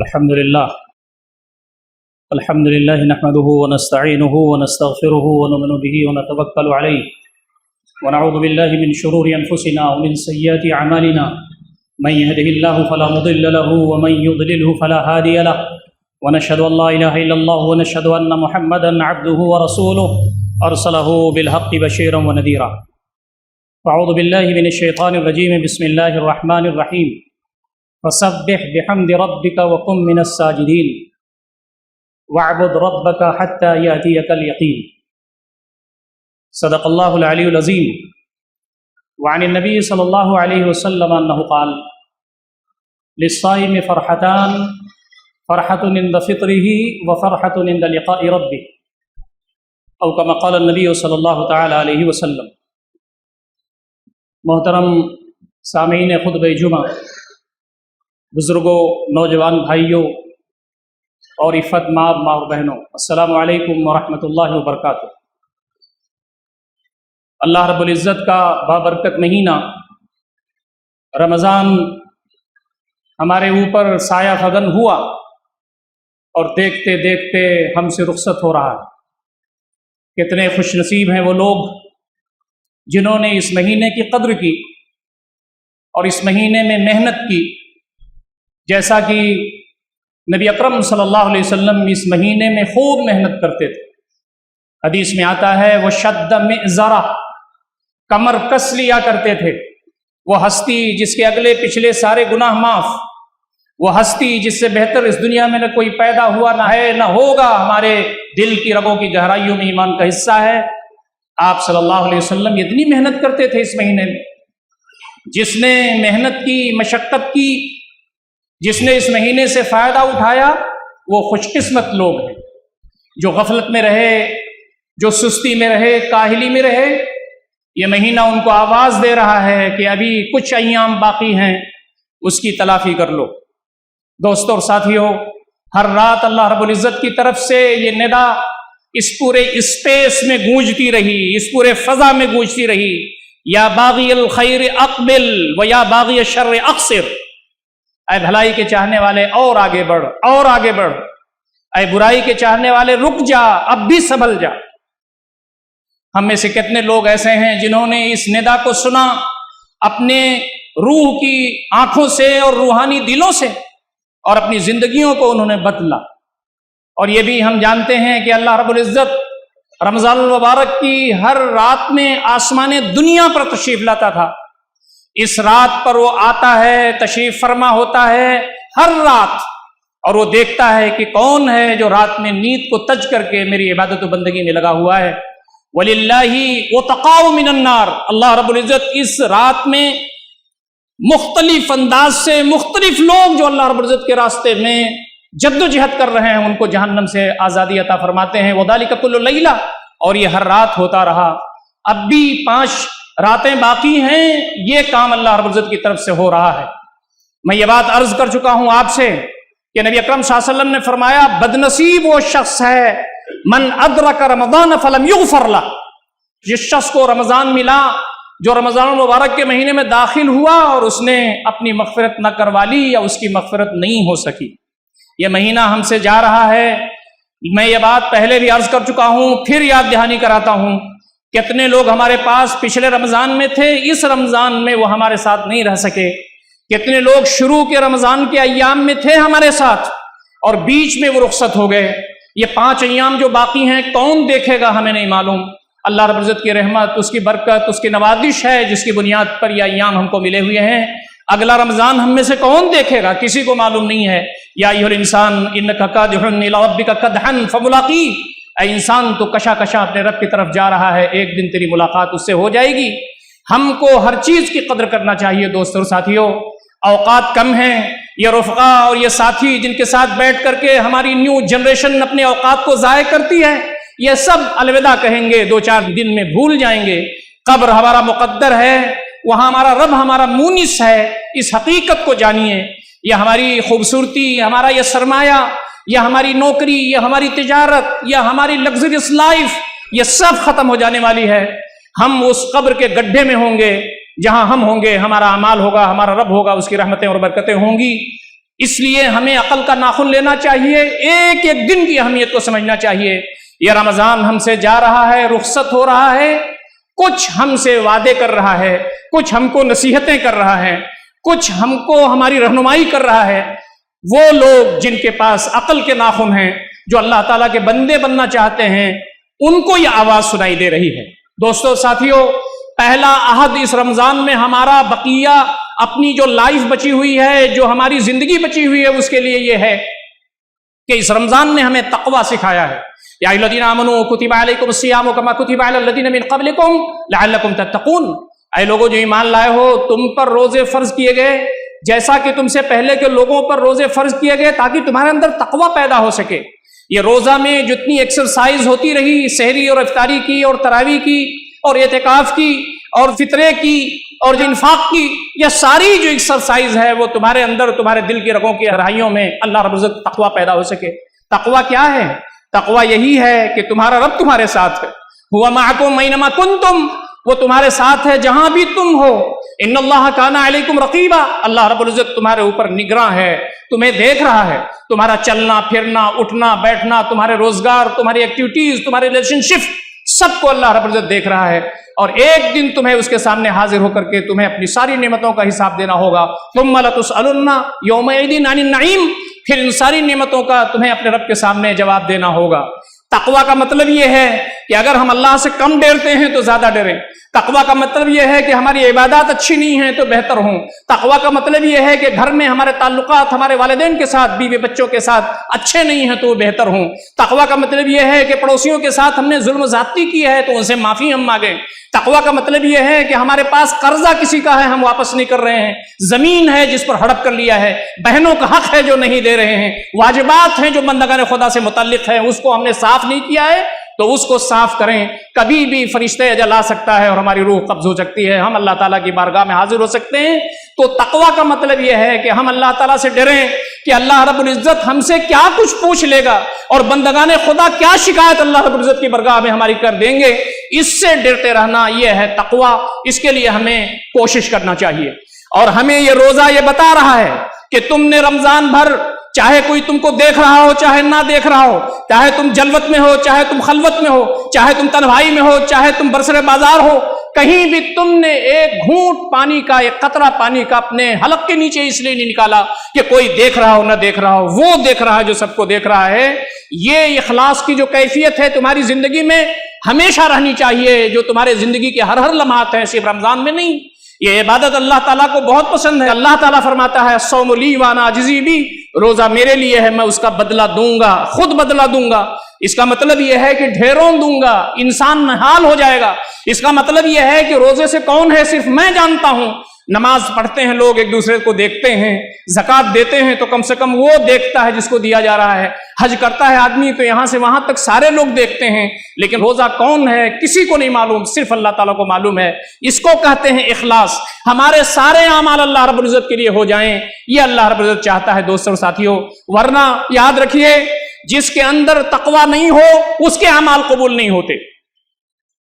الحمد لله نحمده ونستعينه ونستغفره ونؤمن به ونتوكل عليه ونعوذ بالله من شرور أنفسنا ومن سيئات أعمالنا من يهده الله فلا مضل له ومن يضلله فلا هادي له ونشهد أن لا إله إلا الله ونشهد أن محمدا عبده ورسوله أرسله بالحق بشيرا ونذيرا. أعوذ بالله من الشيطان الرجيم. بسم الله الرحمن الرحيم. فسبح بحمد ربك وكن من الساجدين واعبد ربك حتى يأتيك اليقين. صدق الله العلي العظيم. وعن النبي صلى الله عليه وسلم أنه قال: للصائم فرحتان، فرحة عند فطره وفرحة عند لقاء ربه، أو كما قال النبي صلی اللہ تعالی علیہ وسلم. محترم سامعین خطبہ جمعہ، بزرگوں، نوجوان بھائیوں اور عفت ماں اور بہنوں، السلام علیکم ورحمۃ اللہ وبرکاتہ. اللہ رب العزت کا بابرکت مہینہ رمضان ہمارے اوپر سایہ فگن ہوا اور دیکھتے دیکھتے ہم سے رخصت ہو رہا ہے. کتنے خوش نصیب ہیں وہ لوگ جنہوں نے اس مہینے کی قدر کی اور اس مہینے میں محنت کی، جیسا کہ نبی اکرم صلی اللہ علیہ وسلم اس مہینے میں خوب محنت کرتے تھے. حدیث میں آتا ہے وہ شد مئزرہ، کمر کس لیا کرتے تھے. وہ ہستی جس کے اگلے پچھلے سارے گناہ معاف، وہ ہستی جس سے بہتر اس دنیا میں نہ کوئی پیدا ہوا، نہ ہے، نہ ہوگا. ہمارے دل کی رگوں کی گہرائیوں میں ایمان کا حصہ ہے. آپ صلی اللہ علیہ وسلم اتنی محنت کرتے تھے اس مہینے میں. جس نے محنت کی، مشقت کی، جس نے اس مہینے سے فائدہ اٹھایا، وہ خوش قسمت لوگ ہیں. جو غفلت میں رہے، جو سستی میں رہے، کاہلی میں رہے، یہ مہینہ ان کو آواز دے رہا ہے کہ ابھی کچھ ایام باقی ہیں، اس کی تلافی کر لو. دوستوں اور ساتھیوں، ہر رات اللہ رب العزت کی طرف سے یہ ندا اس پورے اسپیس میں گونجتی رہی، اس پورے فضا میں گونجتی رہی: یا باغی الخیر اقبل و یا باغی الشر اقصر. اے بھلائی کے چاہنے والے اور آگے بڑھ، اور آگے بڑھ. اے برائی کے چاہنے والے رک جا، اب بھی سنبھل جا. ہم میں سے کتنے لوگ ایسے ہیں جنہوں نے اس ندا کو سنا، اپنے روح کی آنکھوں سے اور روحانی دلوں سے، اور اپنی زندگیوں کو انہوں نے بدلا. اور یہ بھی ہم جانتے ہیں کہ اللہ رب العزت رمضان المبارک کی ہر رات میں آسمان دنیا پر تشریف لاتا تھا. اس رات پر وہ آتا ہے، تشریف فرما ہوتا ہے ہر رات، اور وہ دیکھتا ہے کہ کون ہے جو رات میں نیند کو تج کر کے میری عبادت و بندگی میں لگا ہوا ہے. وَلِلَّهِ وَتَقَاءُ مِنَ النَّارِ. اللہ رب العزت اس رات میں مختلف انداز سے مختلف لوگ جو اللہ رب العزت کے راستے میں جد و جہد کر رہے ہیں، ان کو جہنم سے آزادی عطا فرماتے ہیں. وَذَلِكَ كُلُّ لَيْلَةٍ. اور یہ ہر رات ہوتا رہا. اب بھی 5 راتیں باقی ہیں. یہ کام اللہ رب العزت کی طرف سے ہو رہا ہے. میں یہ بات عرض کر چکا ہوں آپ سے کہ نبی اکرم صلی اللہ علیہ وسلم نے فرمایا: بدنصیب وہ شخص ہے من ادرک رمضان فلم یغفر لہ. جس شخص کو رمضان ملا، جو رمضان المبارک کے مہینے میں داخل ہوا اور اس نے اپنی مغفرت نہ کروا لی یا اس کی مغفرت نہیں ہو سکی. یہ مہینہ ہم سے جا رہا ہے. میں یہ بات پہلے بھی عرض کر چکا ہوں، پھر یاد دہانی کراتا ہوں. کتنے لوگ ہمارے پاس پچھلے رمضان میں تھے، اس رمضان میں وہ ہمارے ساتھ نہیں رہ سکے. کتنے لوگ شروع کے رمضان کے ایام میں تھے ہمارے ساتھ اور بیچ میں وہ رخصت ہو گئے. یہ 5 ایام جو باقی ہیں کون دیکھے گا ہمیں نہیں معلوم. اللہ رب العزت کی رحمت، اس کی برکت، اس کی نوازش ہے جس کی بنیاد پر یہ ایام ہم کو ملے ہوئے ہیں. اگلا رمضان ہم میں سے کون دیکھے گا، کسی کو معلوم نہیں ہے. یا ایھا الانسان انک کادح الی ربک کدحا فملاقیہ. اے انسان تو کشا کشا اپنے رب کی طرف جا رہا ہے، ایک دن تیری ملاقات اس سے ہو جائے گی. ہم کو ہر چیز کی قدر کرنا چاہیے. دوستوں اور ساتھیوں، اوقات کم ہیں. یہ رفقا اور یہ ساتھی جن کے ساتھ بیٹھ کر کے ہماری نیو جنریشن اپنے اوقات کو ضائع کرتی ہے، یہ سب الوداع کہیں گے، 2-4 دن میں بھول جائیں گے. قبر ہمارا مقدر ہے، وہاں ہمارا رب ہمارا مونس ہے. اس حقیقت کو جانیے. یہ ہماری خوبصورتی، ہمارا یہ سرمایہ، یہ ہماری نوکری، یہ ہماری تجارت، یہ ہماری لگژریس لائف، یہ سب ختم ہو جانے والی ہے. ہم اس قبر کے گڈھے میں ہوں گے جہاں ہم ہوں گے، ہمارا اعمال ہوگا، ہمارا رب ہوگا، اس کی رحمتیں اور برکتیں ہوں گی. اس لیے ہمیں عقل کا ناخن لینا چاہیے، ایک ایک دن کی اہمیت کو سمجھنا چاہیے۔ یہ رمضان ہم سے جا رہا ہے، رخصت ہو رہا ہے، کچھ ہم سے وعدے کر رہا ہے، کچھ ہم کو نصیحتیں کر رہا ہے، کچھ ہم کو ہماری رہنمائی کر رہا ہے۔ وہ لوگ جن کے پاس عقل کے ناخن ہیں، جو اللہ تعالیٰ کے بندے بننا چاہتے ہیں، ان کو یہ آواز سنائی دے رہی ہے۔ دوستو ساتھیو، پہلا عہد اس رمضان میں ہمارا بقیہ اپنی جو لائف بچی ہوئی ہے، جو ہماری زندگی بچی ہوئی ہے، اس کے لیے یہ ہے کہ اس رمضان نے ہمیں تقوی سکھایا ہے۔ یا ایھا الذین آمنوا کتب علیکم الصیام کما کتب علی الذین من قبلکم لعلکم تتقون، اے لوگوں جو ایمان لائے ہو، تم پر روزے فرض کیے گئے جیسا کہ تم سے پہلے کے لوگوں پر روزے فرض کیے گئے تاکہ تمہارے اندر تقوی پیدا ہو سکے۔ یہ روزہ میں جتنی ایکسرسائز ہوتی رہی، سحری اور افطاری کی اور تراویح کی اور اعتکاف کی اور فطرے کی اور انفاق کی، یہ ساری جو ایکسرسائز ہے وہ تمہارے اندر، تمہارے دل کی رگوں کی گہرائیوں میں اللہ رب العزت تقوی پیدا ہو سکے۔ تقوی کیا ہے؟ تقوی یہی ہے کہ تمہارا رب تمہارے ساتھ ہے، هو معکم اینما کنتم، وہ تمہارے ساتھ ہے جہاں بھی تم ہو۔ ان اللہ کان علیکم رقیبا، اللہ رب العزت تمہارے اوپر نگراں ہے، تمہیں دیکھ رہا ہے، تمہارا چلنا پھرنا، اٹھنا بیٹھنا، تمہارے روزگار، تمہاری ایکٹیویٹیز، تمہارے ریلیشن شپ، سب کو اللہ رب العزت دیکھ رہا ہے، اور ایک دن تمہیں اس کے سامنے حاضر ہو کر کے تمہیں اپنی ساری نعمتوں کا حساب دینا ہوگا۔ ثم لتسألن یومئذ عن النعیم، پھر ان ساری نعمتوں کا تمہیں اپنے رب کے سامنے جواب دینا ہوگا۔ تقوی کا مطلب یہ ہے کہ اگر ہم اللہ سے کم ڈرتے ہیں تو زیادہ ڈریں۔ تقوی کا مطلب یہ ہے کہ ہماری عبادات اچھی نہیں ہیں تو بہتر ہوں۔ تقوی کا مطلب یہ ہے کہ گھر میں ہمارے تعلقات ہمارے والدین کے ساتھ، بیوی بچوں کے ساتھ اچھے نہیں ہیں تو وہ بہتر ہوں۔ تقوی کا مطلب یہ ہے کہ پڑوسیوں کے ساتھ ہم نے ظلم و زیادتی کی ہے تو ان سے معافی ہم مانگیں۔ تقوی کا مطلب یہ ہے کہ ہمارے پاس قرضہ کسی کا ہے، ہم واپس نہیں کر رہے ہیں، زمین ہے جس پر ہڑپ کر لیا ہے، بہنوں کا حق ہے جو نہیں دے رہے ہیں، واجبات ہیں جو بندگان خدا سے متعلق ہیں، اس کو ہم نے صاف نہیں کیا ہے تو اس کو صاف کریں۔ کبھی بھی فرشتے اجل آ سکتا ہے اور ہماری روح قبض ہو سکتی ہے، ہم اللہ تعالیٰ کی بارگاہ میں حاضر ہو سکتے ہیں۔ تو تقوی کا مطلب یہ ہے کہ ہم اللہ تعالیٰ سے ڈریں کہ اللہ رب العزت ہم سے کیا کچھ پوچھ لے گا اور بندگان خدا کیا شکایت اللہ رب العزت کی بارگاہ میں ہماری کر دیں گے۔ اس سے ڈرتے رہنا یہ ہے تقوی، اس کے لیے ہمیں کوشش کرنا چاہیے۔ اور ہمیں یہ روزہ یہ بتا رہا ہے کہ تم نے رمضان بھر، چاہے کوئی تم کو دیکھ رہا ہو چاہے نہ دیکھ رہا ہو، چاہے تم جلوت میں ہو چاہے تم خلوت میں ہو، چاہے تم تنہائی میں ہو چاہے تم برسر بازار ہو، کہیں بھی تم نے ایک گھونٹ پانی کا، ایک قطرہ پانی کا اپنے حلق کے نیچے اس لیے نہیں نکالا کہ کوئی دیکھ رہا ہو نہ دیکھ رہا ہو، وہ دیکھ رہا ہے جو سب کو دیکھ رہا ہے۔ یہ اخلاص کی جو کیفیت ہے تمہاری زندگی میں ہمیشہ رہنی چاہیے، جو تمہارے زندگی کے ہر لمحات ہیں، صرف رمضان میں نہیں۔ یہ عبادت اللہ تعالیٰ کو بہت پسند ہے۔ اللہ تعالیٰ فرماتا ہے الصوم لی وانا اجزی بی، روزہ میرے لیے ہے، میں اس کا بدلہ دوں گا، خود بدلہ دوں گا۔ اس کا مطلب یہ ہے کہ ڈھیروں دوں گا، انسان نحال ہو جائے گا۔ اس کا مطلب یہ ہے کہ روزے سے کون ہے صرف میں جانتا ہوں۔ نماز پڑھتے ہیں لوگ، ایک دوسرے کو دیکھتے ہیں، زکوٰۃ دیتے ہیں تو کم سے کم وہ دیکھتا ہے جس کو دیا جا رہا ہے، حج کرتا ہے آدمی تو یہاں سے وہاں تک سارے لوگ دیکھتے ہیں، لیکن روزہ کون ہے کسی کو نہیں معلوم، صرف اللہ تعالیٰ کو معلوم ہے۔ اس کو کہتے ہیں اخلاص۔ ہمارے سارے اعمال اللہ رب العزت کے لیے ہو جائیں، یہ اللہ رب العزت چاہتا ہے دوستوں اور ساتھیوں۔ ورنہ یاد رکھیے، جس کے اندر تقوی نہیں ہو اس کے اعمال قبول نہیں ہوتے۔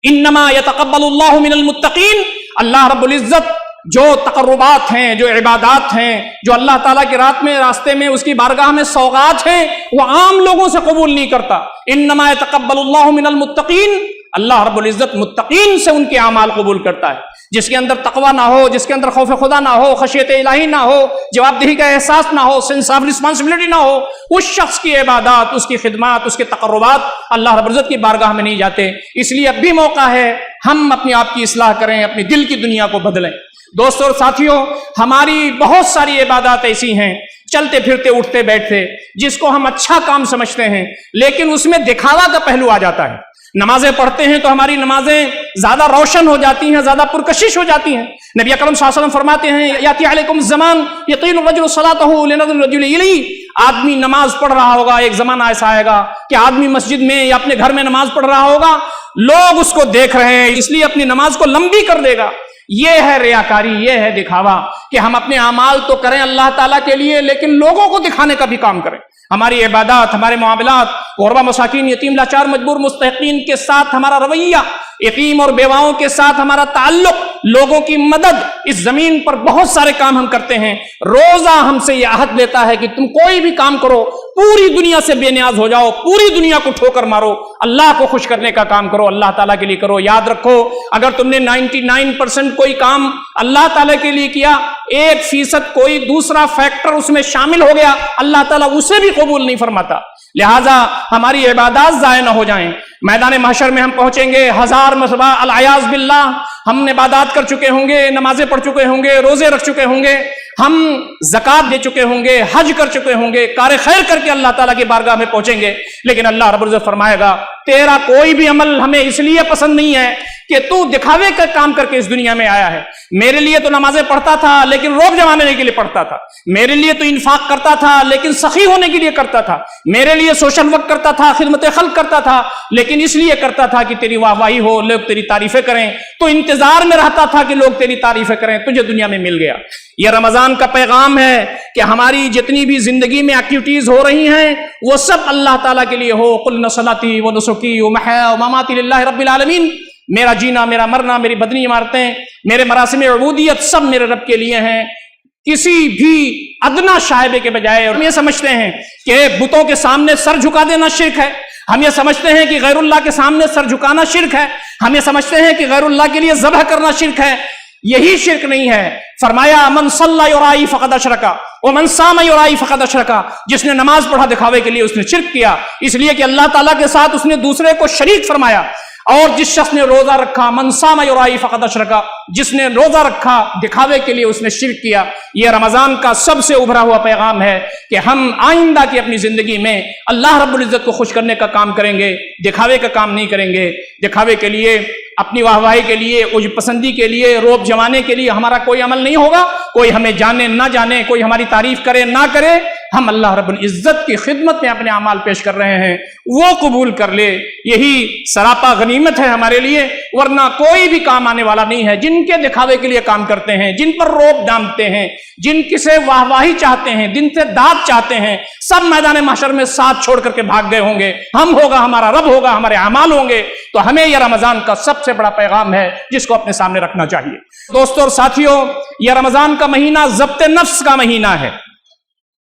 انما یتقبل اللہ من المتقین، اللہ رب العزت جو تقربات ہیں، جو عبادات ہیں، جو اللہ تعالیٰ کی رات میں راستے میں اس کی بارگاہ میں سوغات ہیں، وہ عام لوگوں سے قبول نہیں کرتا۔ انما یتقبل اللہ من المتقین، اللہ رب العزت متقین سے ان کے اعمال قبول کرتا ہے۔ جس کے اندر تقوی نہ ہو، جس کے اندر خوف خدا نہ ہو، خشیت الہی نہ ہو، جواب دہی کا احساس نہ ہو، سینس آف رسپانسبلٹی نہ ہو، اس شخص کی عبادات، اس کی خدمات، اس کے تقربات اللہ رب العزت کی بارگاہ میں نہیں جاتے۔ اس لیے اب بھی موقع ہے ہم اپنے آپ کی اصلاح کریں، اپنی دل کی دنیا کو بدلیں۔ دوستوں اور ساتھیوں، ہماری بہت ساری عبادات ایسی ہیں، چلتے پھرتے اٹھتے بیٹھتے، جس کو ہم اچھا کام سمجھتے ہیں، لیکن اس میں دکھاوا کا پہلو آ جاتا ہے۔ نمازیں پڑھتے ہیں تو ہماری نمازیں زیادہ روشن ہو جاتی ہیں، زیادہ پرکشش ہو جاتی ہیں۔ نبی اکرم صلی اللہ علیہ وسلم فرماتے ہیں یاتی علیکم الزمان یطیل الرجل صلاته لنظر الرجل الیہ، آدمی نماز پڑھ رہا ہوگا، ایک زمانہ ایسا آئے گا کہ آدمی مسجد میں یا اپنے گھر میں نماز پڑھ رہا ہوگا، لوگ اس کو دیکھ رہے ہیں اس لیے اپنی نماز کو لمبی کر دے گا۔ یہ ہے ریاکاری، یہ ہے دکھاوا، کہ ہم اپنے اعمال تو کریں اللہ تعالیٰ کے لیے لیکن لوگوں کو دکھانے کا بھی کام کریں۔ ہماری عبادات، ہمارے معاملات، غربا مساکین، یتیم لاچار مجبور مستحقین کے ساتھ ہمارا رویہ، یتیم اور بیواؤں کے ساتھ ہمارا تعلق، لوگوں کی مدد، اس زمین پر بہت سارے کام ہم کرتے ہیں. روزہ ہم سے یہ عہد لیتا ہے کہ تم کوئی بھی کام کرو، پوری دنیا سے بے نیاز ہو جاؤ، پوری دنیا کو ٹھوکر مارو، اللہ کو خوش کرنے کا کام کرو، اللہ تعالیٰ کے لیے کرو. یاد رکھو، اگر تم نے 99% کوئی کام اللہ تعالیٰ کے لیے کیا، 1% کوئی دوسرا فیکٹر اس میں شامل ہو گیا، اللہ تعالیٰ اسے بھی قبول نہیں فرماتا. لہٰذا ہماری عبادات ضائع نہ ہو جائیں. میدان محشر میں ہم پہنچیں گے 1000 مرتبہ العیاذ باللہ ہم نے عبادات کر چکے ہوں گے، نمازیں پڑھ چکے ہوں گے، روزے رکھ چکے ہوں گے، ہم زکوٰۃ دے چکے ہوں گے، حج کر چکے ہوں گے، کار خیر کر کے اللہ تعالیٰ کی بارگاہ میں پہنچیں گے. لیکن اللہ رب العزت فرمائے گا تیرا کوئی بھی عمل ہمیں اس لیے پسند نہیں ہے کہ تو دکھاوے کا کام کر کے اس دنیا میں آیا ہے. میرے لیے تو نمازیں پڑھتا تھا لیکن روب جمانے کے لیے پڑھتا تھا، میرے لیے تو انفاق کرتا تھا لیکن سخی ہونے کے لیے کرتا تھا، میرے لیے سوشل ورک کرتا تھا، خدمت خلق کرتا تھا، لیکن اس لیے کرتا تھا کہ تیری واہ واہی ہو، لوگ تیری تعریفیں کریں. تو انتظار میں رہتا تھا کہ لوگ تیری تعریفیں کریں، تجھے دنیا میں مل گیا. یہ رمضان کا پیغام ہے کہ ہماری جتنی بھی زندگی میں ایکٹیویٹیز ہو رہی ہیں وہ سب اللہ تعالیٰ کے لیے ہو. قل صلاتی و نسکی و محیا و مماتی للہ رب العالمین. میرا جینا، میرا مرنا، میری بدنی عمارتیں، میرے مراسم عبودیت سب میرے رب کے لیے ہیں. کسی بھی ادنا شائبے کے بجائے ہم یہ سمجھتے ہیں کہ بتوں کے سامنے سر جھکا دینا شرک ہے، ہم یہ سمجھتے ہیں کہ غیر اللہ کے سامنے سر جھکانا شرک ہے، ہم یہ سمجھتے ہیں کہ غیر اللہ کے لیے ذبح کرنا شرک ہے. یہی شرک نہیں ہے. فرمایا من صلی یرائی فقد اشرک ومن صام یرائی فقد اشرک. جس نے نماز پڑھا دکھاوے کے لیے اس نے شرک کیا، اس لیے کہ اللہ تعالیٰ کے ساتھ اس نے دوسرے کو شریک فرمایا. اور جس شخص نے روزہ رکھا من صام یرائی فقد اشرک، جس نے روزہ رکھا دکھاوے کے لیے اس نے شرک کیا. یہ رمضان کا سب سے ابھرا ہوا پیغام ہے کہ ہم آئندہ کی اپنی زندگی میں اللہ رب العزت کو خوش کرنے کا کام کریں گے، دکھاوے کا کام نہیں کریں گے. دکھاوے کے لیے، اپنی واہ واہی کے لیے، عجب پسندی کے لیے، روب جمانے کے لیے ہمارا کوئی عمل نہیں ہوگا. کوئی ہمیں جانے نہ جانے، کوئی ہماری تعریف کرے نہ کرے، ہم اللہ رب العزت کی خدمت میں اپنے اعمال پیش کر رہے ہیں، وہ قبول کر لے. یہی سراپا غنیمت ہے ہمارے لیے، ورنہ کوئی بھی کام آنے والا نہیں ہے. جن کے دکھاوے کے لیے کام کرتے ہیں، جن پر روب ڈالتے ہیں، جن کسے واہ واہی چاہتے ہیں، جن سے داد چاہتے ہیں، سب میدان محشر میں ساتھ چھوڑ کر کے بھاگ گئے ہوں گے. ہم ہوگا، ہمارا رب ہوگا، ہمارے اعمال ہوں گے. تو ہمیں یہ رمضان کا سب سے بڑا پیغام ہے جس کو اپنے سامنے رکھنا چاہیے. دوستوں اور ساتھیوں، یہ رمضان کا مہینہ ضبط نفس کا مہینہ ہے.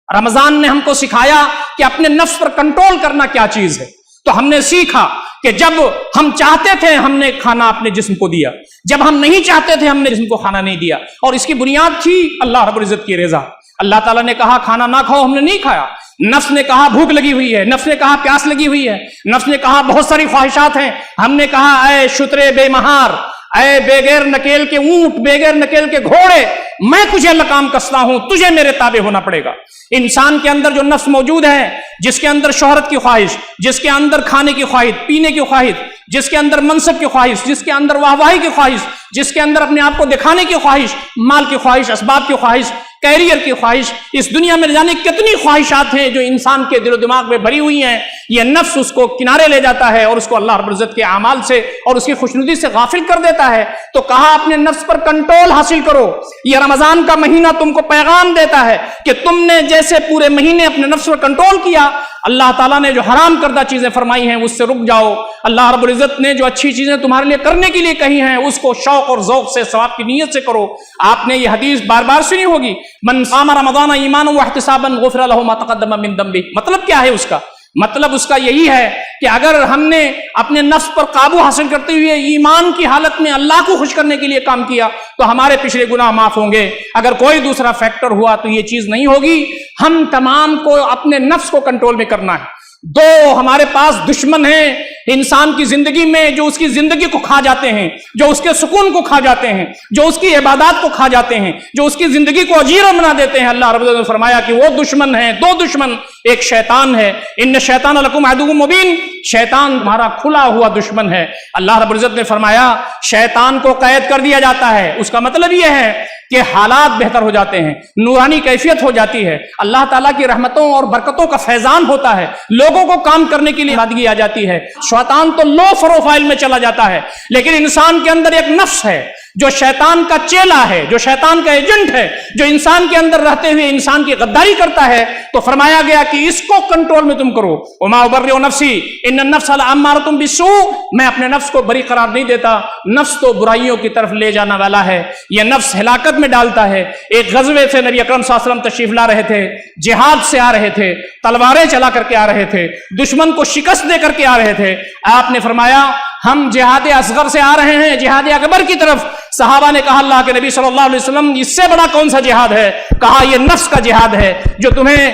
رمضان نے ہم کو سکھایا کہ اپنے نفس پر کنٹرول کرنا کیا چیز ہے. تو ہم نے سیکھا کہ جب ہم چاہتے تھے ہم نے کھانا اپنے جسم کو دیا، جب ہم نہیں چاہتے تھے ہم نے جسم کو کھانا نہیں دیا. اور اس کی بنیاد تھی اللہ رب العزت کی رضا. اللہ تعالیٰ نے کہا کھانا نہ کھاؤ، ہم نے نہیں کھایا. نفس نے کہا بھوک لگی ہوئی ہے، نفس نے کہا پیاس لگی ہوئی ہے، نفس نے کہا بہت ساری خواہشات ہیں. ہم نے کہا اے شترے بے مہار، اے بغیر نکیل کے اونٹ، بغیر نکیل کے گھوڑے، میں تجھے لقام کستا ہوں، تجھے میرے تابع ہونا پڑے گا. انسان کے اندر جو نفس موجود ہے، جس کے اندر شہرت کی خواہش، جس کے اندر کھانے کی خواہش، پینے کی خواہش، جس کے اندر منصب کی خواہش، جس کے اندر واہ واہی کی خواہش، جس کے اندر اپنے آپ کو دکھانے کی خواہش، مال کی خواہش، اسباب کی خواہش، کیریئر کی خواہش، اس دنیا میں جانے کتنی خواہشات ہیں جو انسان کے دل و دماغ میں بھری ہوئی ہیں. یہ نفس اس کو کنارے لے جاتا ہے اور اس کو اللہ رب العزت کے اعمال سے اور اس کی خوشنودی سے غافل کر دیتا ہے. تو کہا اپنے نفس پر کنٹرول حاصل کرو. یہ رمضان کا مہینہ تم کو پیغام دیتا ہے کہ تم نے جیسے پورے مہینے اپنے نفس پر کنٹرول کیا، اللہ تعالیٰ نے جو حرام کردہ چیزیں فرمائی ہیں اس سے رک جاؤ. اللہ رب العزت نے جو اچھی چیزیں تمہارے لیے کرنے کے لیے کہی ہیں اس کو شوق اور ذوق سے، ثواب کی نیت سے کرو. آپ نے یہ حدیث بار بار سنی ہوگی، من صام رمضان ایمانا واحتسابا غفر له ما تقدم من ذنبه. مطلب کیا ہے اس کا؟ مطلب اس کا یہی ہے کہ اگر ہم نے اپنے نفس پر قابو حاصل کرتے ہوئے ایمان کی حالت میں اللہ کو خوش کرنے کے لیے کام کیا تو ہمارے پچھلے گناہ معاف ہوں گے. اگر کوئی دوسرا فیکٹر ہوا تو یہ چیز نہیں ہوگی. ہم تمام کو اپنے نفس کو کنٹرول میں کرنا ہے. دو ہمارے پاس دشمن ہیں انسان کی زندگی میں جو اس کی زندگی کو کھا جاتے ہیں، جو اس کے سکون کو کھا جاتے ہیں، جو اس کی عبادات کو کھا جاتے ہیں، جو اس کی زندگی کو اجیرہ بنا دیتے ہیں. اللہ رب العزت نے فرمایا کہ وہ دشمن ہیں، دو دشمن. ایک شیطان ہے، ان شیطان لکم عدو مبین، شیطان تمہارا کھلا ہوا دشمن ہے. اللہ رب العزت نے فرمایا شیطان کو قید کر دیا جاتا ہے. اس کا مطلب یہ ہے کہ حالات بہتر ہو جاتے ہیں، نورانی کیفیت ہو جاتی ہے، اللہ تعالیٰ کی رحمتوں اور برکتوں کا فیضان ہوتا ہے، لوگوں کو کام کرنے کے لیے آمادگی آ جاتی ہے. شیطان تو لو پروفائل میں چلا جاتا ہے، لیکن انسان کے اندر ایک نفس ہے جو شیطان کا چیلا ہے، جو شیطان کا ایجنٹ ہے، جو انسان کے اندر رہتے ہوئے انسان کی غداری کرتا ہے، تو فرمایا گیا کہ اس کو کنٹرول میں تم کرو. وما ابرئ نفسی ان النفس لامارۃ بالسوء، میں اپنے نفس کو بری قرار نہیں دیتا، نفس تو برائیوں کی طرف لے جانا والا ہے، یہ نفس ہلاکت میں ڈالتا ہے. ایک غزوے سے نبی اکرم صلی اللہ علیہ وسلم تشریف لا رہے تھے، جہاد سے آ رہے تھے، تلواریں چلا کر کے آ رہے تھے، دشمن کو شکست دے کر کے آ رہے تھے. آپ نے فرمایا ہم جہاد اصغر سے آ رہے ہیں جہاد اکبر کی طرف. صحابہ نے کہا اللہ کے نبی صلی اللہ علیہ وسلم اس سے بڑا کون سا جہاد ہے؟ کہا یہ نفس کا جہاد ہے جو تمہیں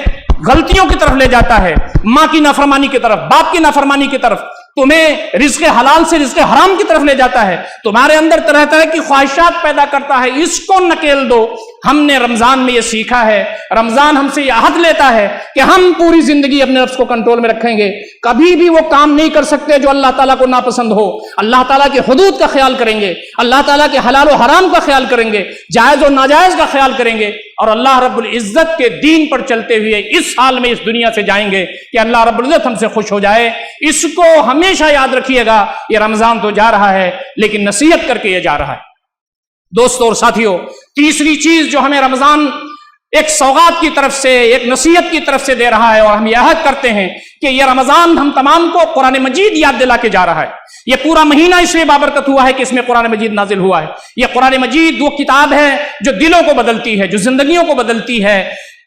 غلطیوں کی طرف لے جاتا ہے، ماں کی نافرمانی کی طرف، باپ کی نافرمانی کی طرف، تمہیں رزق حلال سے رزق حرام کی طرف لے جاتا ہے، تمہارے اندر طرح طرح کی خواہشات پیدا کرتا ہے، اس کو نکیل دو. ہم نے رمضان میں یہ سیکھا ہے، رمضان ہم سے یہ عہد لیتا ہے کہ ہم پوری زندگی اپنے نفس کو کنٹرول میں رکھیں گے، کبھی بھی وہ کام نہیں کر سکتے جو اللہ تعالیٰ کو ناپسند ہو. اللہ تعالیٰ کے حدود کا خیال کریں گے، اللہ تعالیٰ کے حلال و حرام کا خیال کریں گے، جائز و ناجائز کا خیال کریں گے، اور اللہ رب العزت کے دین پر چلتے ہوئے اس حال میں اس دنیا سے جائیں گے کہ اللہ رب العزت ہم سے خوش ہو جائے. اس کو ہمیشہ یاد رکھیے گا. یہ رمضان تو جا رہا ہے لیکن نصیحت کر کے یہ جا رہا ہے. دوستو اور ساتھیوں، تیسری چیز جو ہمیں رمضان ایک سوغات کی طرف سے، ایک نصیحت کی طرف سے دے رہا ہے، اور ہم یہ عہد کرتے ہیں کہ یہ رمضان ہم تمام کو قرآن مجید یاد دلا کے جا رہا ہے. یہ پورا مہینہ اس لیے بابرکت ہوا ہے کہ اس میں قرآن مجید نازل ہوا ہے. یہ قرآن مجید وہ کتاب ہے جو دلوں کو بدلتی ہے، جو زندگیوں کو بدلتی ہے.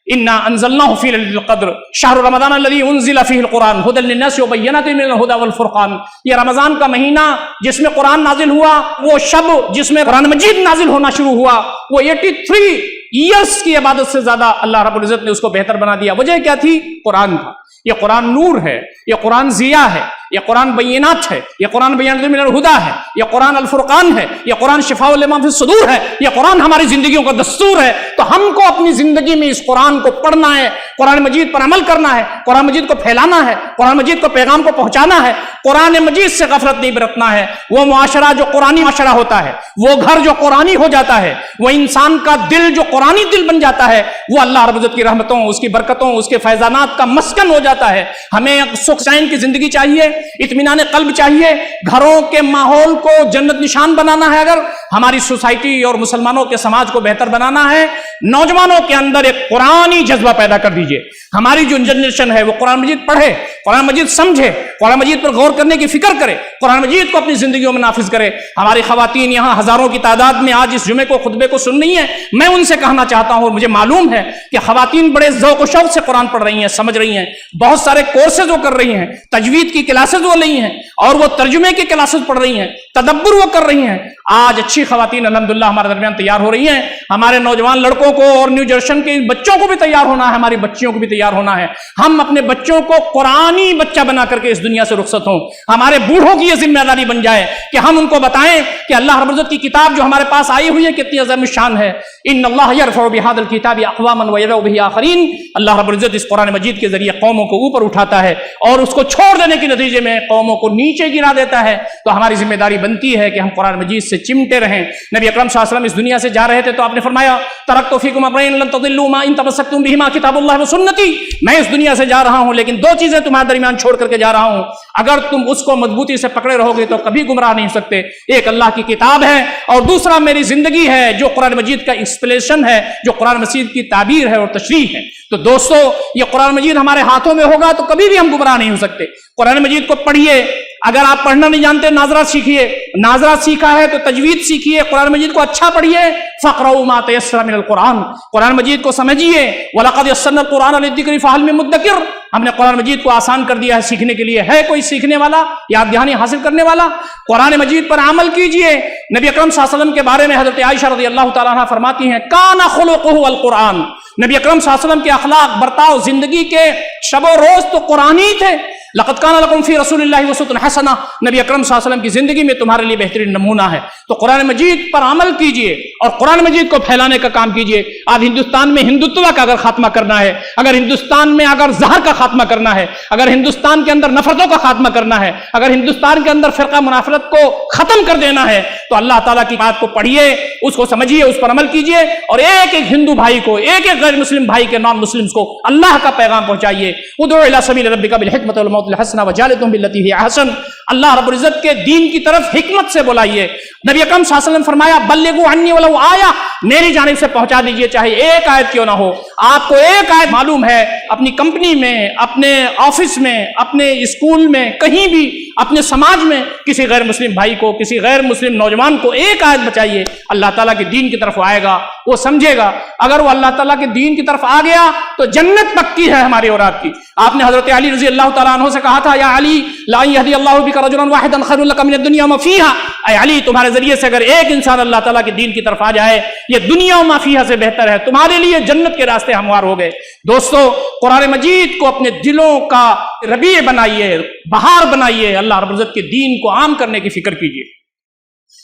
انا انزلناه في ليلة القدر شهر رمضان الذي انزل فيه القرآن هدى للناس وبينات من الهدى والفرقان. یہ رمضان کا مہینہ جس میں قرآن نازل ہوا، وہ شب جس میں قرآن مجید نازل ہونا شروع ہوا، وہ 83 ایئرس کی عبادت سے زیادہ اللہ رب العزت نے اس کو بہتر بنا دیا. وجہ کیا تھی؟ قرآن تھا. یہ قرآن نور ہے، یہ قرآن ضیاء ہے، یہ قرآن بینات ہے، یہ قرآن بینات من الہدیٰ ہے، یہ قرآن الفرقان ہے، یہ قرآن شفاء لما فی الصدور ہے، یہ قرآن ہماری زندگیوں کا دستور ہے. تو ہم کو اپنی زندگی میں اس قرآن کو پڑھنا ہے، قرآن مجید پر عمل کرنا ہے، قرآن مجید کو پھیلانا ہے، قرآن مجید کو پیغام کو پہنچانا ہے، قرآن مجید سے غفلت نہیں برتنا ہے. وہ معاشرہ جو قرآنی معاشرہ ہوتا ہے، وہ گھر جو قرآنی ہو جاتا ہے، وہ انسان کا دل جو قرآنی دل بن جاتا ہے، وہ اللہ رب العزت کی رحمتوں، اس کی برکتوں، اس کے فیضانات کا مسکن ہو جاتا ہے. ہمیں سکھ چین کی زندگی چاہیے، اطمینان قلب چاہیے، گھروں کے ماحول کو جنت نشان بنانا ہے، اگر ہماری سوسائٹی اور مسلمانوں کے سماج کو بہتر بنانا ہے، نوجوانوں کے اندر ایک قرآنی جذبہ پیدا کر دیجئے. ہماری جو جنریشن ہے وہ قرآن مجید پڑھے، قرآن مجید سمجھے، قرآن مجید پر غور کرنے کی فکر کرے، قرآن مجید کو اپنی زندگیوں میں نافذ کرے. ہماری خواتین یہاں ہزاروں کی تعداد میں آج اس جمعے کو خطبے کو سن رہی ہیں. میں ان سے کہنا چاہتا ہوں، اور مجھے معلوم ہے کہ خواتین بڑے ذوق و شوق سے قرآن پڑھ رہی ہیں، سمجھ رہی ہیں، بہت سارے کورسز وہ کر رہی ہیں، تجوید کی کلاسز وہ لئی ہیں، اور وہ ترجمے کی کلاسز پڑھ رہی ہیں، تدبر وہ کر رہی ہیں. آج اچھی خواتین الحمدللہ ہمارے درمیان تیار ہو رہی ہیں. ہمارے نوجوان لڑکوں کو اور نیو جنریشن کے بچوں کو بھی تیار ہونا ہے، ہماری بچیوں کو بھی تیار ہونا ہے. ہم اپنے بچوں کو قرآنی بچہ بنا کر کے اس دنیا سے رخصت ہوں. ہمارے بوڑھوں کی یہ ذمہ داری بن جائے کہ ہم ان کو بتائیں کہ اللہ رب العزت کی کتاب جو ہمارے پاس آئی ہوئی ہے کتنی عظیم شان ہے. ان اللہ یرفع بہذا الکتاب اقواما ویضع بہ آخرین. اللہ رب العزت اس قرآن مجید کے ذریعے قوموں کو اوپر اٹھاتا ہے اور اس کو چھوڑ دینے کے نتیجے میں قوموں کو نیچے گرا دیتا ہے. تو ہماری ذمہ داری بنتی ہے کہ ہم قرآن مجید سے چمٹے رہیں. نبی اکرم صلی اللہ علیہ وسلم اس دنیا سے جا رہے تھے تو آپ نے فرمایا ترکت فیکم امرین لن تضلوا ما ان تمسکتم بہما کتاب اللہ و سنتی. میں اس دنیا سے جا رہا ہوں لیکن دو چیزیں تمہارے درمیان چھوڑ کر کے جا رہا ہوں، اگر تم اس کو مضبوطی سے پکڑے رہو گے تو کبھی گمراہ نہیں ہو سکتے. ایک اللہ کی کتاب ہے اور دوسرا میری زندگی ہے جو قرآن مجید کا ایکسپلیشن ہے، جو قرآن مجید کی تعبیر ہے اور تشریح ہے. تو دوستو یہ قرآن مجید ہمارے ہاتھوں میں ہوگا تو کبھی بھی ہم گمراہ نہیں ہو سکتے. قرآن مجید کو پڑھیے. اگر آپ پڑھنا نہیں جانتے ناظرات سیکھیے، ناظرات سیکھا ہے تو تجوید سیکھیے، قرآن مجید کو اچھا پڑھیے. فَاقْرَؤُوا مَا تَيَسَّرَ مِنَ الْقُرْآنِ. قرآن مجید کو سمجھیے. وَلَقَدْ يَسَّرْنَا الْقُرْآنَ لِلذِّكْرِ فَهَلْ مِن مُدَّكِرٍ. ہم نے قرآن مجید کو آسان کر دیا ہے سیکھنے کے لیے. ہے کوئی سیکھنے والا، یاد دہانی حاصل کرنے والا؟ قرآن مجید پر عمل کیجئے. نبی اکرم صلی اللہ علیہ وسلم کے بارے میں حضرت عائشہ رضی اللہ تعالیٰ عنہ فرماتی ہیں کَانَ خُلُقُهُ الْقُرْآنُ. نبی اکرم صلی اللہ علیہ وسلم کے اخلاق، برتاؤ، زندگی کے شب و روز تو قرآنی تھے. لقد کان لکم فی رسول اللہ اسوۃ حسنہ. نبی اکرم صلی اللہ علیہ وسلم کی زندگی میں تمہارے لیے بہترین نمونہ ہے. تو قرآن مجید پر عمل کیجئے اور قرآن مجید کو پھیلانے کا کام کیجئے. آج ہندوستان میں ہندوتوا کا اگر خاتمہ کرنا ہے، اگر ہندوستان میں اگر زہر کا خاتمہ کرنا ہے، اگر ہندوستان کے اندر نفرتوں کا خاتمہ کرنا ہے، اگر ہندوستان کے اندر فرقہ منافرت کو ختم کر دینا ہے تو اللہ تعالیٰ کی بات کو پڑھیے، اس کو سمجھیے، اس پر عمل کیجئے اور ایک ایک ہندو بھائی کو، ایک ایک غیر مسلم بھائی کے نان مسلمز کو اللہ کا پیغام پہنچائیے. ادعو الی سبیل ربک بالحکمۃ والموعظۃ الحسنہ وجادلہم باللتی ہی احسن. اللہ رب العزت کے دین کی طرف حکمت سے بلائیے. نبی اکرم صلی اللہ علیہ وسلم فرمایا بلغوا عنی ولو آیہ، میری جانب سے پہنچا دیجئے چاہے ایک آیت کیوں نہ ہو. آپ کو ایک آیت معلوم ہے، اپنی کمپنی میں، اپنے آفس میں، اپنے اسکول میں، کہیں بھی اپنے سماج میں کسی غیر مسلم بھائی کو، کسی غیر مسلم نوجوان کو ایک آیت بچائیے، اللہ تعالیٰ کے دین کی طرف آئے گا، وہ سمجھے گا. اگر وہ اللہ تعالیٰ کے دین کی طرف آ گیا تو جنت پکی ہے ہماری اور آپ کی. آپ نے حضرت علی رضی اللہ تعالیٰ عنہ سے کہا تھا یا علی لا یہدی اللہ بک رجلا واحدا خیر لک من الدنیا وما فیہا، اے علی تمہارے ذریعے سے اگر ایک انسان اللہ تعالیٰ کے دین کی طرف آ جائے یہ دنیا و ما فیہا سے بہتر ہے، تمہارے لیے جنت کے راستے ہموار ہو گئے. دوستو قرآن مجید کو اپنے دلوں کا ربیع بنائیے، بہار بنائیے، اللہ رب العزت کے دین کو عام کرنے کی فکر کیجیے.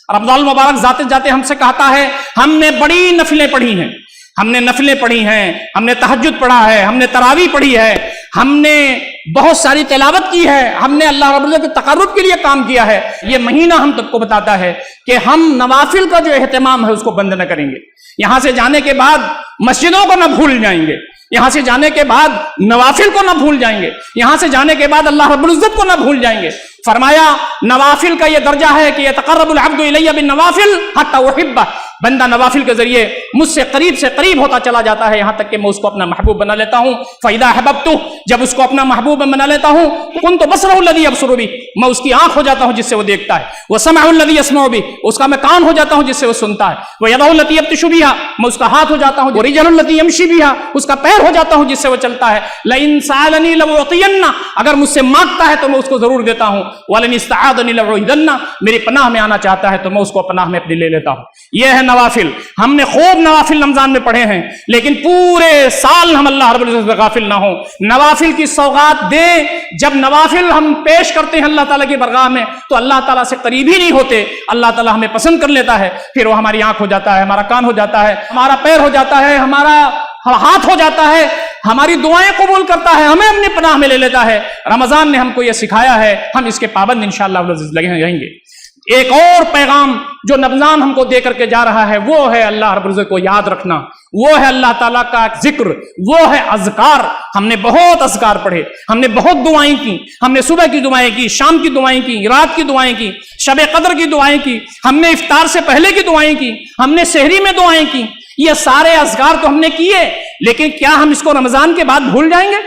رمضان المبارک ذاتے جاتے ہم سے کہتا ہے ہم نے بڑی نفلیں پڑھی ہیں، ہم نے نفلیں پڑھی ہیں، ہم نے تہجد پڑھا ہے، ہم نے تراویح پڑھی ہے، ہم نے بہت ساری تلاوت کی ہے، ہم نے اللہ رب العزت کے تقرب کے لیے کام کیا ہے. یہ مہینہ ہم تب کو بتاتا ہے کہ ہم نوافل کا جو اہتمام ہے اس کو بند نہ کریں گے. یہاں سے جانے کے بعد مسجدوں کو نہ بھول جائیں گے، یہاں سے جانے کے بعد نوافل کو نہ بھول جائیں گے، یہاں سے جانے کے بعد اللہ رب العزت کو نہ بھول جائیں گے. فرمایا نوافل کا یہ درجہ ہے کہ یتقرب العبد الی بالنوافل حتی احبہ، بندہ نوافل کے ذریعے مجھ سے قریب ہوتا چلا جاتا ہے یہاں تک کہ میں اس کو اپنا محبوب بنا لیتا ہوں. فاذا احببتہ، جب اس کو اپنا محبوب بنا لیتا ہوں، کنت بصرہ الذی یبصر بہ، میں اس کی آنکھ ہو جاتا ہوں جس سے وہ دیکھتا ہے. وسمعہ الذی یسمع بہ، اس کا میں کان ہو جاتا ہوں جس سے وہ سنتا ہے. ویدہ التی یبطش بہا، میں اس کا ہاتھ ہو جاتا ہوں. ورجلہ التی یمشی بہا، اس کا پیر ہو جاتا ہوں جس سے وہ چلتا ہے. لئن سألنی لأعطینہ، اگر مجھ سے مانگتا ہے تو میں اس کو ضرور دیتا ہوں. ولئن استعاذنی لأعیذنہ، میری پناہ میں آنا چاہتا ہے تو میں اس کو پناہ میں اپنی لے لیتا ہوں. یہ ہے نوافل. ہم نے خوب نوافل رمضان میں پڑھے ہیں، لیکن پورے سال ہم اللہ رب العزت سے غافل نہ ہوں. نوافل کی سوغات دیں. جب نوافل ہم پیش کرتے ہیں اللہ تعالیٰ کی برگاہ میں تو اللہ تعالیٰ سے قریب ہی نہیں ہوتے. اللہ تعالیٰ ہمیں پسند کر لیتا ہے، پھر وہ ہماری آنکھ ہو جاتا ہے، ہمارا کان ہو جاتا ہے، ہمارا پیر ہو جاتا ہے، ہمارا ہاتھ ہو جاتا ہے، ہماری دعائیں قبول کرتا ہے، ہمیں اپنی پناہ میں لے لیتا ہے. رمضان نے ہم کو یہ سکھایا ہے، ہم اس کے پابند انشاءاللہ رہیں گے. ایک اور پیغام جو رمضان ہم کو دے کر کے جا رہا ہے وہ ہے اللہ رب العزت کو یاد رکھنا، وہ ہے اللہ تعالیٰ کا ذکر، وہ ہے اذکار. ہم نے بہت اذکار پڑھے، ہم نے بہت دعائیں کی، ہم نے صبح کی دعائیں کی، شام کی دعائیں کی، رات کی دعائیں کی، شب قدر کی دعائیں کی، ہم نے افطار سے پہلے کی دعائیں کی، ہم نے سحری میں دعائیں کی. یہ سارے اذکار تو ہم نے کیے، لیکن کیا ہم اس کو رمضان کے بعد بھول جائیں گے؟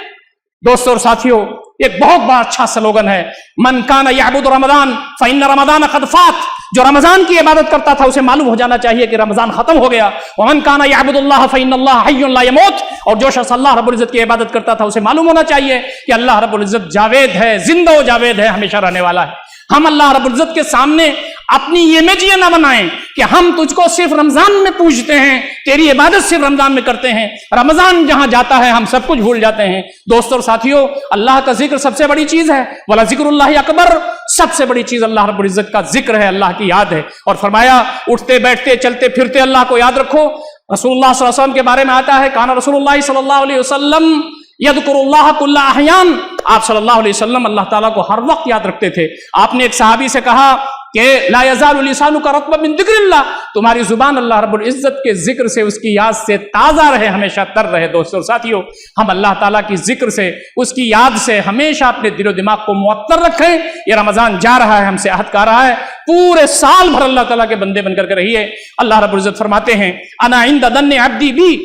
دوستوں اور ساتھیوں، ایک بہت بڑا اچھا سلوگن ہے، من کان یعبد رمضان فإن رمضان قد فات. جو رمضان کی عبادت کرتا تھا اسے معلوم ہو جانا چاہیے کہ رمضان ختم ہو گیا. ومن کان یعبد اللہ فإن اللہ حی لا یموت. اور جو شخص اللہ رب العزت کی عبادت کرتا تھا اسے معلوم ہونا چاہیے کہ اللہ رب العزت جاوید ہے، زندہ و جاوید ہے، ہمیشہ رہنے والا ہے. ہم اللہ رب العزت کے سامنے اپنی امیج یہ نہ بنائیں کہ ہم تجھ کو صرف رمضان میں پوجتے ہیں، تیری عبادت صرف رمضان میں کرتے ہیں، رمضان جہاں جاتا ہے ہم سب کچھ بھول جاتے ہیں. دوستوں اور ساتھیوں، اللہ کا ذکر سب سے بڑی چیز ہے. ولا ذکر اللہ اکبر، سب سے بڑی چیز اللہ رب العزت کا ذکر ہے، اللہ کی یاد ہے. اور فرمایا اٹھتے بیٹھتے چلتے پھرتے اللہ کو یاد رکھو. رسول اللہ صلی اللہ علیہ وسلم کے بارے میں آتا ہے کان رسول اللہ صلی اللہ علیہ وسلم یذکر اللہ کل احیان. آپ صلی اللہ علیہ وسلم اللہ تعالیٰ کو ہر وقت یاد رکھتے تھے. آپ نے ایک صحابی سے کہا کہ لا یزال لسانک رطبا من ذکر اللہ، تمہاری زبان اللہ رب العزت کے ذکر سے، اس کی یاد سے تازہ رہے، ہمیشہ تر رہے. دوستوں اور ساتھیوں، ہم اللہ تعالیٰ کی ذکر سے، اس کی یاد سے ہمیشہ اپنے دل و دماغ کو معطر رکھیں. یہ رمضان جا رہا ہے، ہم سے عہد کر رہا ہے، پورے سال بھر اللہ تعالیٰ کے بندے بن کر کے رہیے. اللہ رب العزت فرماتے ہیں انا عند ظن عبدی بی،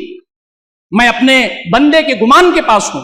میں اپنے بندے کے گمان کے پاس ہوں.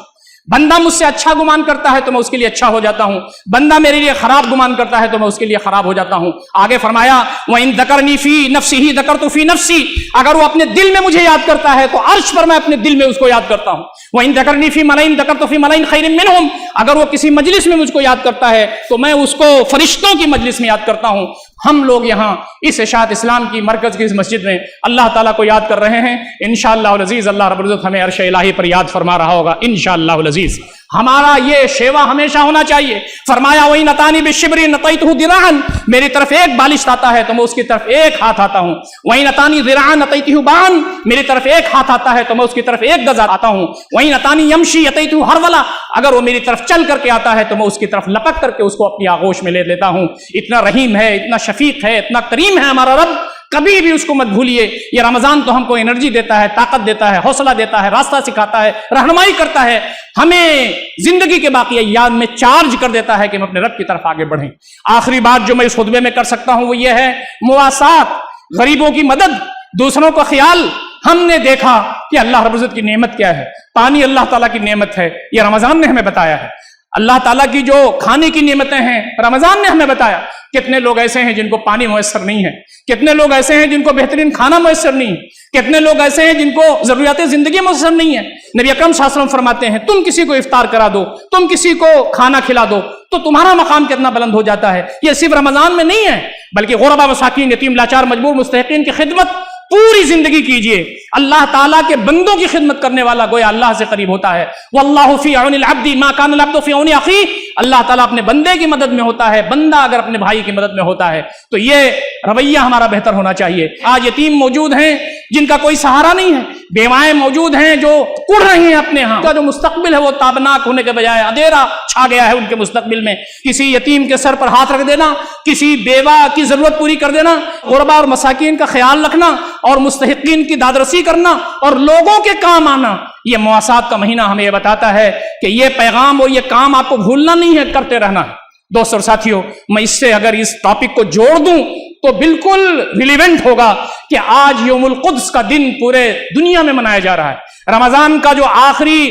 بندہ مجھ سے اچھا گمان کرتا ہے تو میں اس کے لیے اچھا ہو جاتا ہوں، بندہ میرے لیے خراب گمان کرتا ہے تو میں اس کے لیے خراب ہو جاتا ہوں. آگے فرمایا وَإِن ذَكَرْنِي فِي نَفْسِهِ ذَكَرْتُ فِي نَفْسِي، اگر وہ اپنے دل میں مجھے یاد کرتا ہے تو عرش پر میں اپنے دل میں اس کو یاد کرتا ہوں. وَإِن ذَكَرْنِي فِي مَلَئٍ ذَكَرْتُ فِي مَلَئٍ خَيْرٍ مِّنْهُمْ، اگر وہ کسی مجلس میں مجھ کو یاد کرتا ہے تو میں اس کو فرشتوں کی مجلس میں یاد کرتا ہوں. ہم لوگ یہاں اس اشاعت اسلام کی مرکز کی اس مسجد میں اللہ تعالیٰ کو یاد کر رہے ہیں. انشاءاللہ العزیز اللہ رب العزت ہمیں عرش الہی پر یاد فرما رہا ہوگا انشاءاللہ العزیز. ہمارا یہ شیوا ہمیشہ ہونا چاہیے. فرمایا وَإِنْ أَتَانِي بِالشِّبْرِ نَطَيْتُهُ ذِرَاعًا، میری طرف ایک بالش آتا ہے تو میں اس کی طرف ایک ہاتھ آتا ہوں. وَإِنْ أَتَانِي ذِرَاعًا نَطَيْتُهُ بَاعًا، میری طرف ایک ہاتھ آتا ہے تو میں اس کی طرف ایک گز آتا ہوں. وَإِنْ أَتَانِي يَمْشِي أَتَيْتُهُ هَرْوَلًا، اگر وہ میری طرف چل کر کے آتا ہے تو میں اس کی طرف لپک کر کے اس کو اپنی آغوش میں لے لیتا ہوں. اتنا رحیم ہے، اتنا شفیق ہے، اتنا کریم ہے ہمارا رب کبھی بھی اس کو مت بھولیے. یہ رمضان تو ہم کو انرجی دیتا ہے, طاقت دیتا ہے, حوصلہ دیتا ہے, راستہ سکھاتا ہے, رہنمائی کرتا ہے, ہمیں زندگی کے باقی ایام میں چارج کر دیتا ہے کہ ہم اپنے رب کی طرف آگے بڑھیں. آخری بات جو میں اس خطبے میں کر سکتا ہوں وہ یہ ہے مواسات, غریبوں کی مدد, دوسروں کا خیال. ہم نے دیکھا کہ اللہ رب العزت کی نعمت کیا ہے. پانی اللہ تعالیٰ کی نعمت ہے, یہ رمضان نے ہمیں بتایا ہے. اللہ تعالیٰ کی جو کھانے کی نعمتیں ہیں رمضان نے ہمیں بتایا. کتنے لوگ ایسے ہیں جن کو پانی میسر نہیں ہے, کتنے لوگ ایسے ہیں جن کو بہترین کھانا میسر نہیں ہے, کتنے لوگ ایسے ہیں جن کو ضروریات زندگی میسر نہیں ہے. نبی اکرم صلی اللہ علیہ وسلم فرماتے ہیں تم کسی کو افطار کرا دو, تم کسی کو کھانا کھلا دو تو تمہارا مقام کتنا بلند ہو جاتا ہے. یہ صرف رمضان میں نہیں ہے بلکہ غربا, مساکین, یتیم, لاچار, مجبور, مستحقین کی خدمت پوری زندگی کیجئے. اللہ تعالیٰ کے بندوں کی خدمت کرنے والا گویا اللہ سے قریب ہوتا ہے. واللہ فی عون العبد ما کان العبد فی عون اخیہ. اللہ تعالیٰ اپنے بندے کی مدد میں ہوتا ہے, بندہ اگر اپنے بھائی کی مدد میں ہوتا ہے. تو یہ رویہ ہمارا بہتر ہونا چاہیے. آج یتیم موجود ہیں جن کا کوئی سہارا نہیں ہے, بیوائیں موجود ہیں جو کڑ رہی ہیں اپنے ہاں, کا جو مستقبل ہے وہ تابناک ہونے کے بجائے اندھیرا چھا گیا ہے ان کے مستقبل میں. کسی یتیم کے سر پر ہاتھ رکھ دینا, کسی بیوہ کی ضرورت پوری کر دینا, غربا اور مساکین کا خیال رکھنا اور مستحقین کی دادرسی کرنا اور لوگوں کے کام آنا, یہ مواسات کا مہینہ ہمیں یہ بتاتا ہے کہ یہ پیغام اور یہ کام آپ کو بھولنا نہیں ہے, کرتے رہنا ہے. دوستو اور ساتھیوں, میں اس سے اگر اس ٹاپک کو جوڑ دوں تو بالکل ریلیونٹ ہوگا کہ آج یوم القدس کا دن پورے دنیا میں منایا جا رہا ہے. رمضان کا جو آخری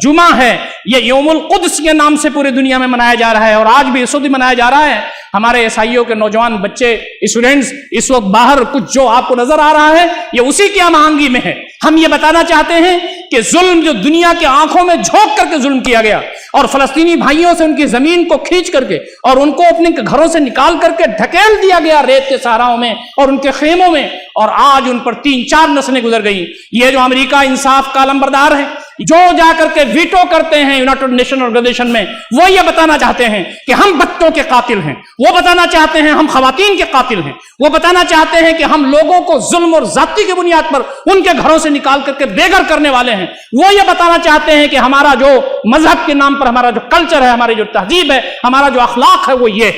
جمعہ ہے یہ یوم القدس کے نام سے پوری دنیا میں منایا جا رہا ہے, اور آج بھی اس وقت منایا جا رہا ہے. ہمارے عیسائیوں کے نوجوان بچے, اسٹوڈنٹس اس وقت باہر کچھ جو آپ کو نظر آ رہا ہے یہ اسی کی ہم آہنگی میں ہے. ہم یہ بتانا چاہتے ہیں کہ ظلم جو دنیا کے آنکھوں میں جھونک کر کے ظلم کیا گیا اور فلسطینی بھائیوں سے ان کی زمین کو کھینچ کر کے اور ان کو اپنے گھروں سے نکال کر کے ڈھکیل دیا گیا ریت کے صحراؤں میں اور ان کے خیموں میں, اور آج ان پر 3-4 نسلیں گزر گئیں. یہ جو امریکہ انصاف کا علمبردار ہے, جو جا کر کے ویٹو کرتے ہیں یونائٹڈ نیشن آرگنائزیشن میں, وہ یہ بتانا چاہتے ہیں کہ ہم بچوں کے قاتل ہیں, وہ بتانا چاہتے ہیں ہم خواتین کے قاتل ہیں, وہ بتانا چاہتے ہیں کہ ہم لوگوں کو ظلم اور ذاتی کی بنیاد پر ان کے گھروں سے نکال کر کے بے گھر کرنے والے ہیں. وہ یہ بتانا چاہتے ہیں کہ ہمارا جو مذہب کے نام پر ہمارا جو کلچر ہے, ہماری جو تہذیب ہے, ہمارا جو اخلاق ہے وہ یہ.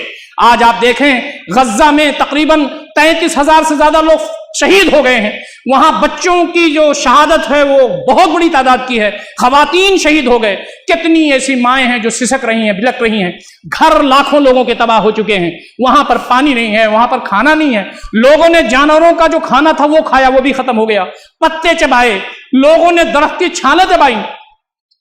آج آپ دیکھیں غزہ میں تقریباً 33,000 سے زیادہ لوگ شہید ہو گئے ہیں. وہاں بچوں کی جو شہادت ہے وہ بہت بڑی تعداد کی ہے, خواتین شہید ہو گئے. کتنی ایسی مائیں ہیں جو سسک رہی ہیں, بلک رہی ہیں. گھر لاکھوں لوگوں کے تباہ ہو چکے ہیں. وہاں پر پانی نہیں ہے, وہاں پر کھانا نہیں ہے. لوگوں نے جانوروں کا جو کھانا تھا وہ کھایا, وہ بھی ختم ہو گیا. پتے چبائے, لوگوں نے درخت کی چھالیں دبائی,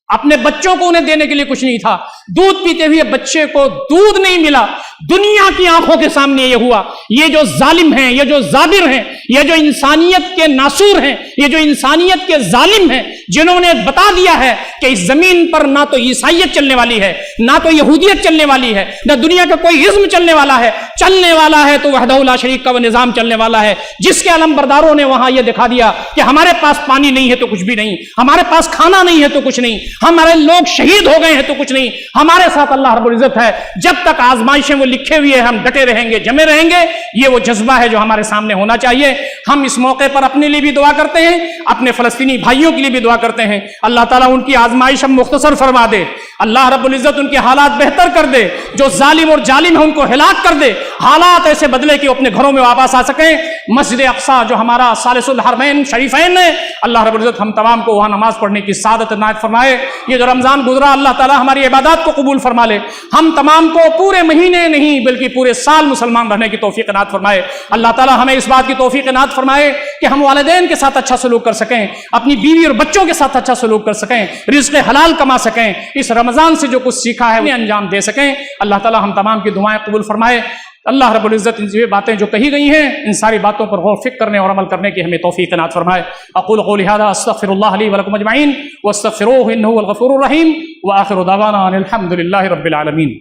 اپنے بچوں کو انہیں دینے کے لیے کچھ نہیں تھا. دودھ پیتے ہوئے بچے کو دودھ نہیں ملا. دنیا کی آنکھوں کے سامنے یہ ہوا. یہ جو ظالم ہیں, یہ جو جابر ہیں, یہ جو انسانیت کے ناسور ہیں, یہ جو انسانیت کے ظالم ہیں, جنہوں نے بتا دیا ہے کہ اس زمین پر نہ تو عیسائیت چلنے والی ہے, نہ تو یہودیت چلنے والی ہے, نہ دنیا کا کوئی ازم چلنے والا ہے. چلنے والا ہے تو وحدہ لا شریک کا وہ نظام چلنے والا ہے, جس کے علمبرداروں نے وہاں یہ دکھا دیا کہ ہمارے پاس پانی نہیں ہے تو کچھ بھی نہیں, ہمارے پاس کھانا نہیں ہے تو کچھ نہیں, ہمارے لوگ شہید ہو گئے ہیں تو کچھ نہیں, ہمارے ساتھ اللہ رب العزت ہے. جب تک آزمائشیں وہ لکھے ہوئے ہم ڈٹے رہیں گے, جمے رہیں گے. یہ وہ جذبہ ہے جو ہمارے سامنے ہونا چاہیے. ہم اس موقع پر اپنے لیے بھی دعا کرتے ہیں, اپنے فلسطینی بھائیوں کے لیے بھی دعا کرتے ہیں. اللہ تعالیٰ ان کی آزمائش ہم مختصر فرما دے, اللہ رب العزت ان کے حالات بہتر کر دے, جو ظالم اور جالم ہے ان کو ہلاک کر دے, حالات ایسے بدلے کہ اپنے گھروں میں واپس آ سکیں. مسجد اقصی جو ہمارا ثالث الحرمین شریفین ہے, اللہ رب العزت ہم تمام کو وہاں نماز پڑھنے کی سعادت عنایت فرمائے. یہ جو رمضان گزرا اللہ تعالیٰ ہماری عبادات کو قبول فرما لے. ہم تمام کو پورے مہینے نہیں بلکہ پورے سال مسلمان رہنے کی توفیق عنایت فرمائے. اللہ تعالیٰ ہمیں اس بات کی توفیق عنایت فرمائے کہ ہم والدین کے ساتھ اچھا سلوک کر سکیں, اپنی بیوی اور بچوں کے ساتھ اچھا سلوک کر سکیں, رزق حلال کما سکیں, اس رمضان سے جو کچھ سیکھا ہے انہیں انجام دے سکیں. اللہ تعالیٰ ہم تمام کی دعائیں قبول فرمائے. اللہ رب العزت ان یہ باتیں جو کہی گئی ہیں ان ساری باتوں پر غور فکر کرنے اور عمل کرنے کی ہمیں توفیق عنایت فرمائے. اقول قولی ھذا استغفر اللہ لی ولکم اجمعین واستغفروہ انہ هو الغفور الرحیم وآخر دعوانا ان الحمد للہ رب العالمین.